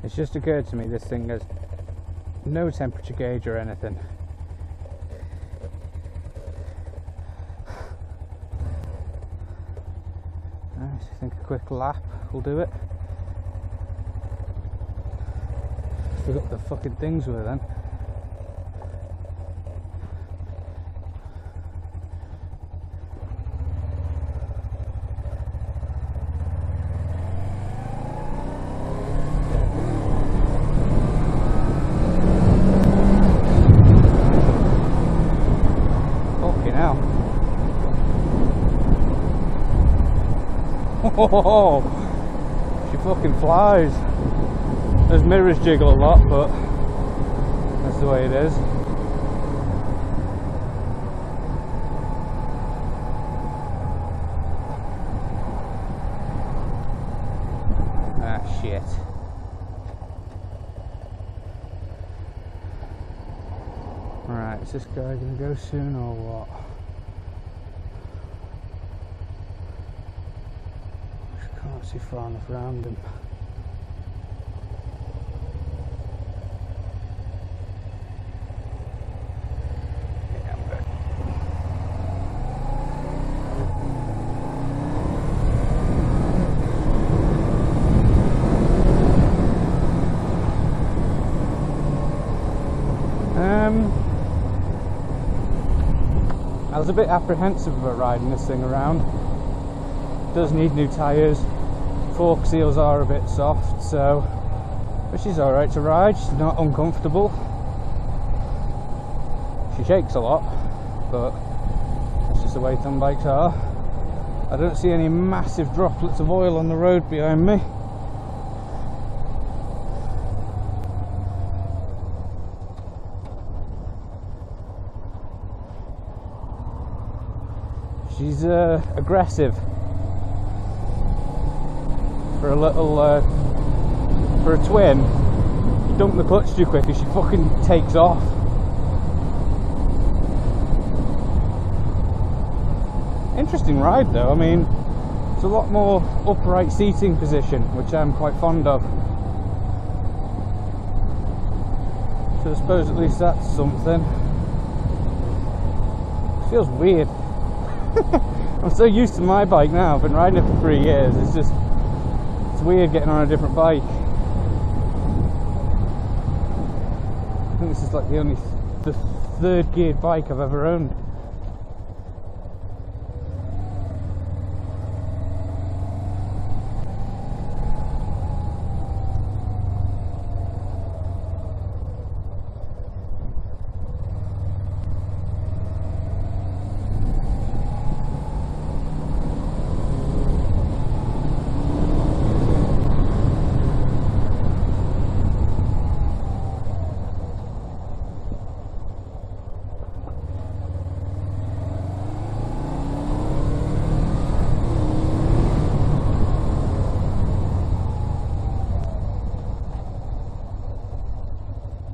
It's just occurred to me this thing has no temperature gauge or anything. I think a quick lap will do it. Forgot what the fucking things were then. Oh, she fucking flies. Those mirrors jiggle a lot, but that's the way it is. Ah, shit. Right, is this guy gonna go soon or what? Can't see far enough around him. Yeah, I'm good. I was a bit apprehensive about riding this thing around. It does need new tyres. Fork seals are a bit soft, so, but she's alright to ride. She's not uncomfortable. She shakes a lot, but that's just the way ton bikes are. I don't see any massive droplets of oil on the road behind me. She's aggressive. For a little, for a twin, you dump the clutch too quick and she fucking takes off. Interesting ride though. I mean, it's a lot more upright seating position, which I'm quite fond of. So I suppose at least that's something. It feels weird. I'm so used to my bike now. I've been riding it for 3 years. It's weird getting on a different bike. I think this is like the third geared bike I've ever owned.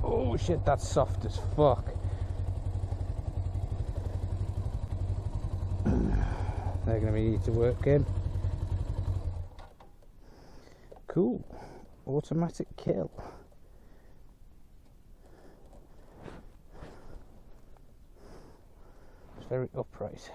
Oh shit, that's soft as fuck. They're going to be easy to work in. Cool. Automatic kill. It's very upright.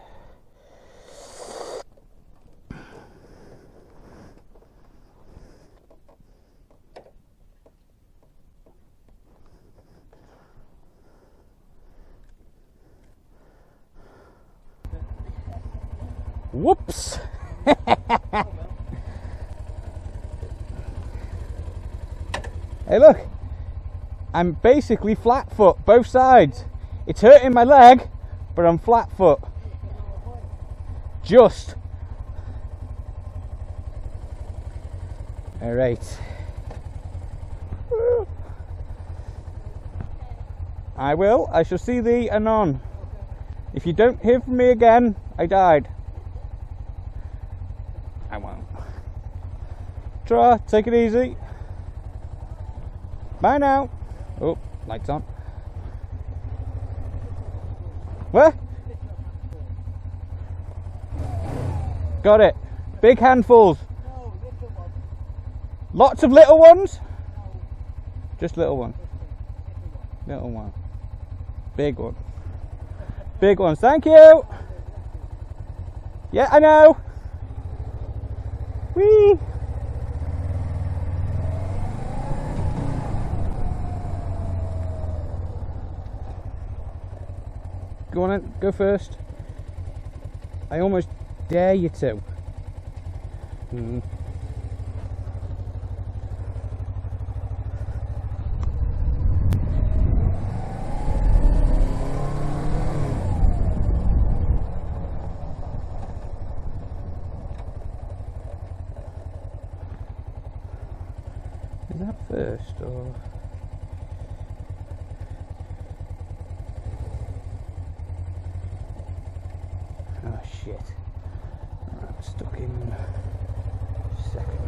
Whoops! Hey look, I'm basically flat foot, both sides. It's hurting my leg, but I'm flat foot. Just. Alright. I will, I shall see thee anon. If you don't hear from me again, I died. I won't. Try, take it easy. Bye now. Oh, lights on. Where? Got it. Big handfuls. Lots of little ones? Just little one. Little one. Big one. Big ones. Thank you. Yeah, I know. Whee! Go on then, go first. I almost dare you to. Is that first or? Oh shit. Right, I'm stuck in second.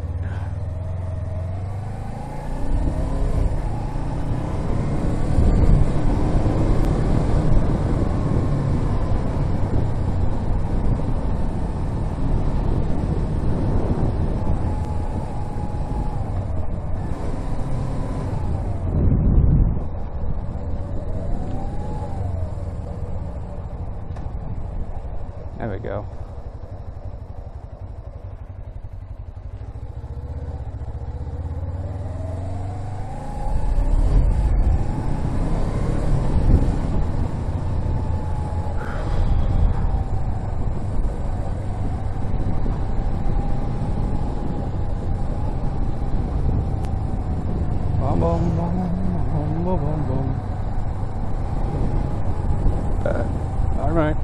There we go. Boom, boom, boom, boom, boom, boom. All right.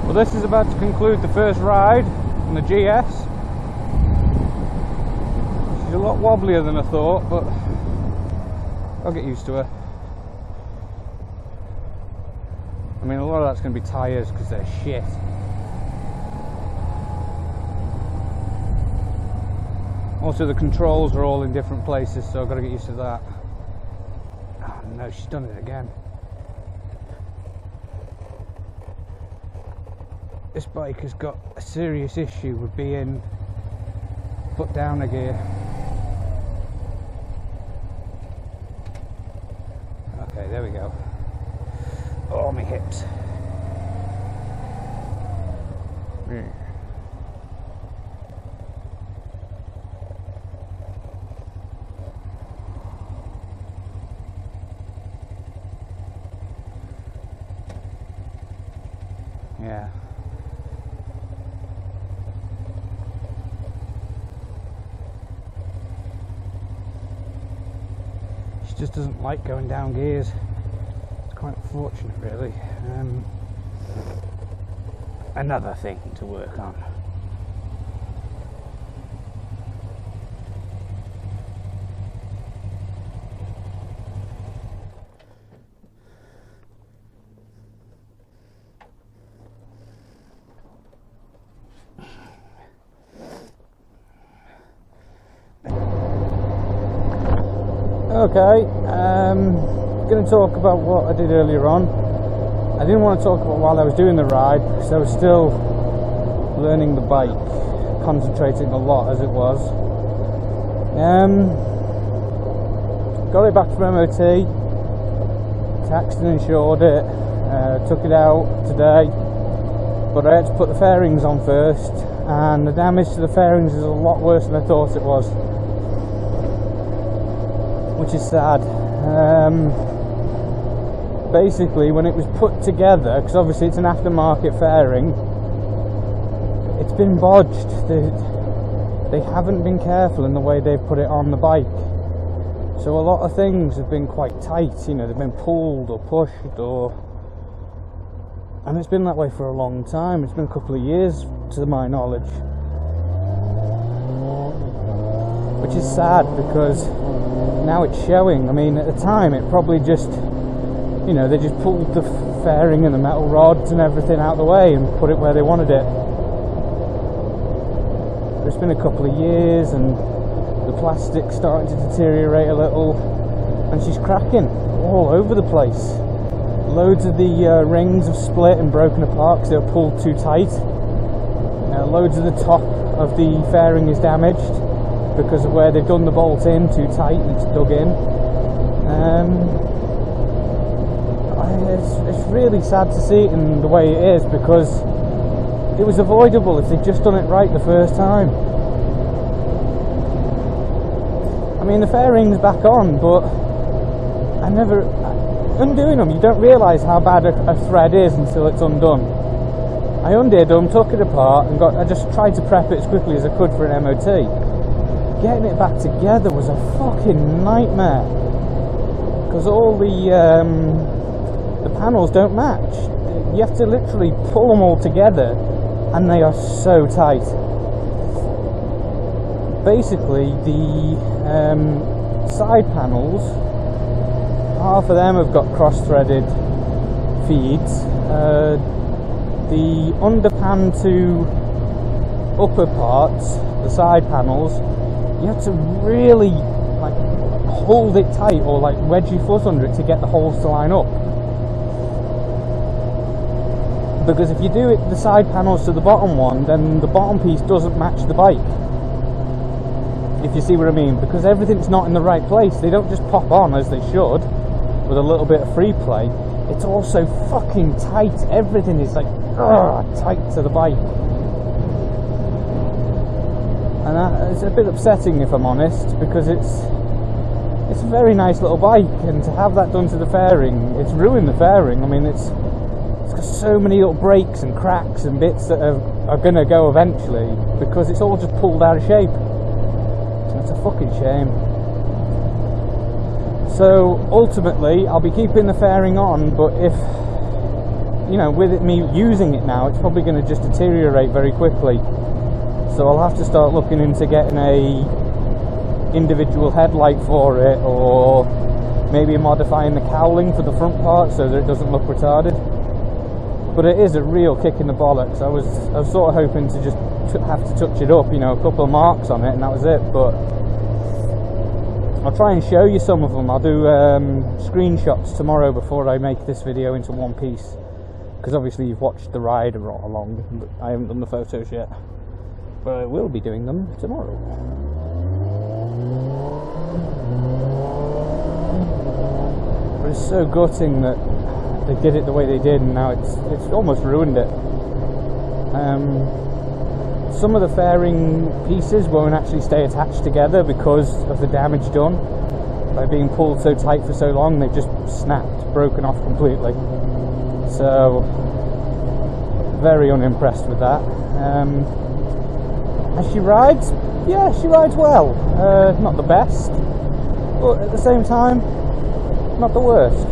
Well, this is about to conclude the first ride on the GS. She's a lot wobblier than I thought, but I'll get used to her. I mean, a lot of that's going to be tyres because they're shit. Also, the controls are all in different places, so I've got to get used to that. Oh no, she's done it again. This bike has got a serious issue with being put down a gear. Okay, there we go. Oh, my hips. Yeah. She just doesn't like going down gears. It's quite unfortunate, really. Another thing to work on. Okay, going to talk about what I did earlier on. I didn't want to talk about while I was doing the ride because I was still learning the bike, concentrating a lot as it was. Got it back from MOT, taxed and insured it, took it out today, but I had to put the fairings on first, and the damage to the fairings is a lot worse than I thought it was, which is sad. Basically, when it was put together, because obviously it's an aftermarket fairing, it's been bodged. they haven't been careful in the way they've put it on the bike. So a lot of things have been quite tight, you know, they've been pulled or pushed, and it's been that way for a long time. It's been a couple of years to my knowledge, which is sad because now it's showing. I mean, at the time it probably just, you know, they just pulled the fairing and the metal rods and everything out of the way and put it where they wanted it. But it's been a couple of years and the plastic's starting to deteriorate a little, and she's cracking all over the place. Loads of the rings have split and broken apart because they were pulled too tight. Loads of the top of the fairing is damaged because of where they've done the bolt in too tight and it's dug in. It's really sad to see it in the way it is, because it was avoidable if they'd just done it right the first time. I mean, the fairing's back on, but undoing them, you don't realise how bad a thread is until it's undone. I undid them, took it apart, and I just tried to prep it as quickly as I could for an MOT. Getting it back together was a fucking nightmare, because all the panels don't match. You have to literally pull them all together, and they are so tight. Basically, the side panels, half of them have got cross-threaded feeds. The underpan to upper parts, the side panels, you have to really like hold it tight or like wedge your foot under it to get the holes to line up. Because if you do it the side panels to the bottom one, then the bottom piece doesn't match the bike. If you see what I mean, because everything's not in the right place. They don't just pop on as they should with a little bit of free play. It's all so fucking tight. Everything is like tight to the bike, and it's a bit upsetting if I'm honest, because it's a very nice little bike, and to have that done to the fairing, it's ruined the fairing. I mean, it's got so many little breaks and cracks and bits that are going to go eventually because it's all just pulled out of shape. It's a fucking shame. So ultimately I'll be keeping the fairing on, but if, you know, with me using it now, it's probably going to just deteriorate very quickly. So I'll have to start looking into getting a individual headlight for it, or maybe modifying the cowling for the front part so that it doesn't look retarded. But it is a real kick in the bollocks. I was sort of hoping to just have to touch it up, you know, a couple of marks on it, and that was it. But I'll try and show you some of them. I'll do screenshots tomorrow before I make this video into one piece, because obviously you've watched the ride along, but I haven't done the photos yet. But I will be doing them tomorrow. But it's so gutting that they did it the way they did, and now it's almost ruined it. Some of the fairing pieces won't actually stay attached together because of the damage done. By being pulled so tight for so long, they've just snapped, broken off completely. So, very unimpressed with that. As she rides, yeah, she rides well. Not the best, but at the same time, not the worst.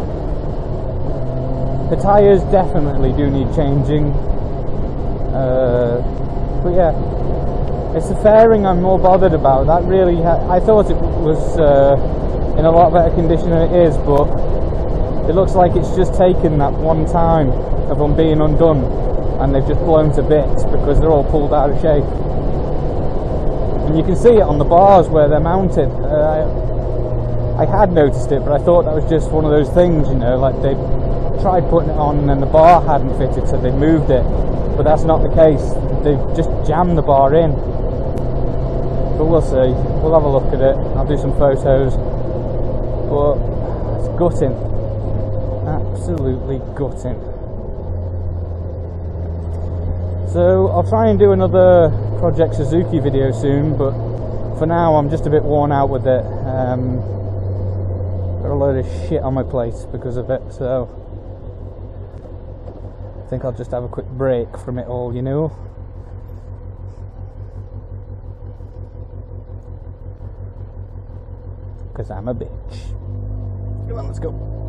The tyres definitely do need changing. But yeah, it's the fairing I'm more bothered about. That really, I thought it was in a lot better condition than it is, but it looks like it's just taken that one time of them being undone, and they've just blown to bits because they're all pulled out of shape. And you can see it on the bars where they're mounted. I had noticed it, but I thought that was just one of those things, you know, like they tried putting it on and then the bar hadn't fitted, so they moved it. But that's not the case. They've just jammed the bar in. But we'll see. We'll have a look at it. I'll do some photos. But it's gutting. Absolutely gutting. So I'll try and do another Project Suzuki video soon, but for now I'm just a bit worn out with it. Got a load of shit on my plate because of it, so I think I'll just have a quick break from it all, you know. because I'm a bitch. Come on, let's go.